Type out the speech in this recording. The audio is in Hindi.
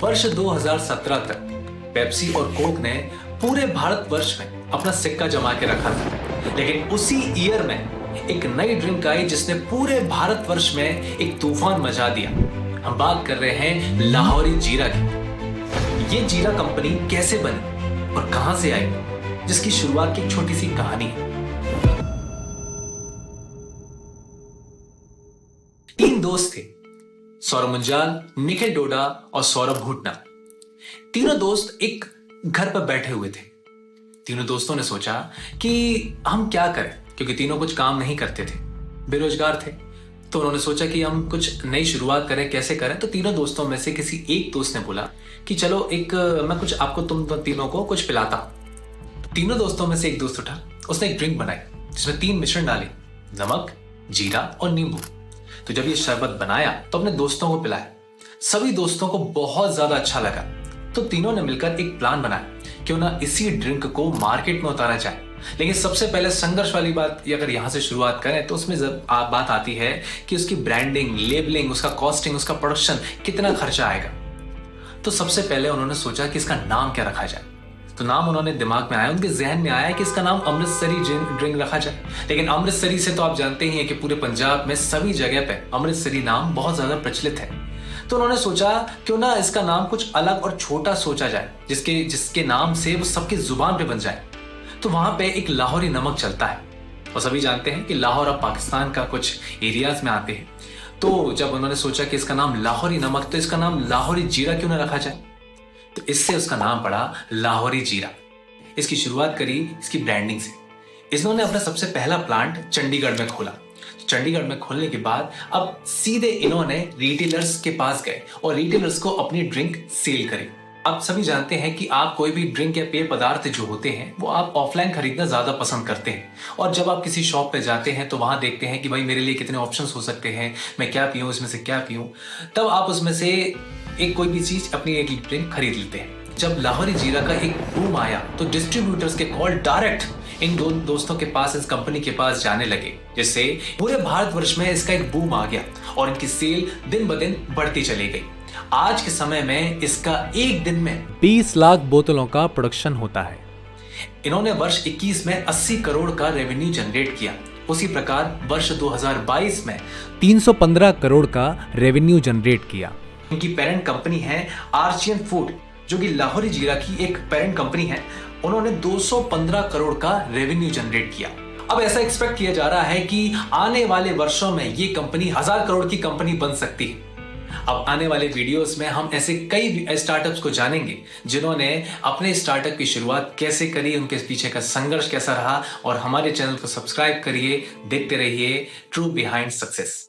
वर्ष 2017 तक पेप्सी और कोक ने पूरे भारतवर्ष में अपना सिक्का जमा के रखा था। लेकिन उसी ईयर में एक नई ड्रिंक आई जिसने पूरे भारतवर्ष में एक तूफान मचा दिया। हम बात कर रहे हैं लाहौरी जीरा की। ये जीरा कंपनी कैसे बनी और कहां से आई, जिसकी शुरुआत की एक छोटी सी कहानी है। 3 दोस्त थे, सौरभ मुंजाल, निखिल डोडा और सौरभ भूटना। तीनों दोस्त एक घर पर बैठे हुए थे। तीनों दोस्तों ने सोचा कि हम क्या करें, क्योंकि तीनों कुछ काम नहीं करते थे, बेरोजगार थे। तो उन्होंने सोचा कि हम कुछ नई शुरुआत करें, कैसे करें। तो तीनों दोस्तों में से किसी एक दोस्त ने बोला कि चलो मैं कुछ आपको, तुम तीनों को कुछ पिलाता हूं। तीनों दोस्तों में से एक दोस्त उठा, उसने एक ड्रिंक बनाई जिसमें 3 मिश्रण डाले, नमक, जीरा और नींबू। तो जब ये शरबत बनाया तो अपने दोस्तों को पिलाया। सभी दोस्तों को बहुत ज्यादा अच्छा लगा। तो तीनों ने मिलकर एक प्लान बनाया, क्यों ना इसी ड्रिंक को मार्केट में उतारा जाए। लेकिन सबसे पहले संघर्ष वाली बात अगर यहां से शुरुआत करें तो उसमें बात आती है कि उसकी ब्रांडिंग, लेबलिंग, उसका कॉस्टिंग, उसका प्रोडक्शन, कितना खर्चा आएगा। तो सबसे पहले उन्होंने सोचा कि इसका नाम क्या रखा जाए। तो नाम उन्होंने दिमाग में आया, उनके जहन में आया कि इसका नाम अमृतसरी ड्रिंक रखा जाए। लेकिन अमृतसरी से तो आप जानते ही हैं कि पूरे पंजाब में सभी जगह पे अमृतसरी नाम बहुत ज्यादा प्रचलित है। तो उन्होंने सोचा क्यों ना इसका नाम कुछ अलग और छोटा सोचा जाए, जिसके नाम से वो सबकी जुबान पे बन जाए। तो वहां पे एक लाहौरी नमक चलता है और सभी जानते हैं कि लाहौर अब पाकिस्तान का कुछ एरियाज में आते हैं। तो जब उन्होंने सोचा कि इसका नाम लाहौरी नमक, तो इसका नाम लाहौरी जीरा क्यों ना रखा जाए। तो इससे उसका नाम पड़ा लाहौरी जीरा। इसकी शुरुआत करी इसकी ब्रांडिंग से। इन्होंने अपना सबसे पहला प्लांट चंडीगढ़ में खोला। चंडीगढ़ में खोलने के बाद अब सीधे इन्होंने रिटेलर्स के पास गए और रिटेलर्स को अपनी ड्रिंक सेल करी। आप सभी जानते हैं कि आप कोई भी ड्रिंक या पेय पदार्थ जो होते हैं वो आप ऑफलाइन खरीदना ज्यादा पसंद करते हैं। और जब आप किसी शॉप पे जाते हैं तो वहां देखते हैं कि भाई मेरे लिए कितने ऑप्शंस हो सकते हैं, मैं क्या पीऊं, इसमें से क्या पीऊं। तब आप उसमें से एक कोई भी चीज, अपनी एक ड्रिंक खरीद लेते हैं। जब लाहौरी जीरा का एक बूम आया तो डिस्ट्रीब्यूटर्स के कॉल डायरेक्ट इन दोस्तों के पास, इस कंपनी के पास जाने लगे, जिससे पूरे भारतवर्ष में इसका एक बूम आ गया और इनकी सेल दिन ब दिन बढ़ती चली गई। आज के समय में इसका एक दिन में 20 लाख बोतलों का प्रोडक्शन होता है। इन्होंने वर्ष 21 में 80 करोड़ का रेवेन्यू जनरेट किया। उसी प्रकार वर्ष 2022 में 315 करोड़ का रेवेन्यू जनरेट किया। इनकी पेरेंट कंपनी है आर्चियन फूड, जो कि लाहौरी जीरा की एक पेरेंट कंपनी है। उन्होंने 215 करोड़ का रेवेन्यू जनरेट किया। अब ऐसा एक्सपेक्ट किया जा रहा है कि आने वाले वर्षों में ये कंपनी 1000 करोड़ की कंपनी बन सकती है। अब आने वाले वीडियोस में हम ऐसे कई स्टार्टअप्स को जानेंगे जिन्होंने अपने स्टार्टअप की शुरुआत कैसे करी, उनके पीछे का संघर्ष कैसा रहा। और हमारे चैनल को सब्सक्राइब करिए, देखते रहिए ट्रू बिहाइंड सक्सेस।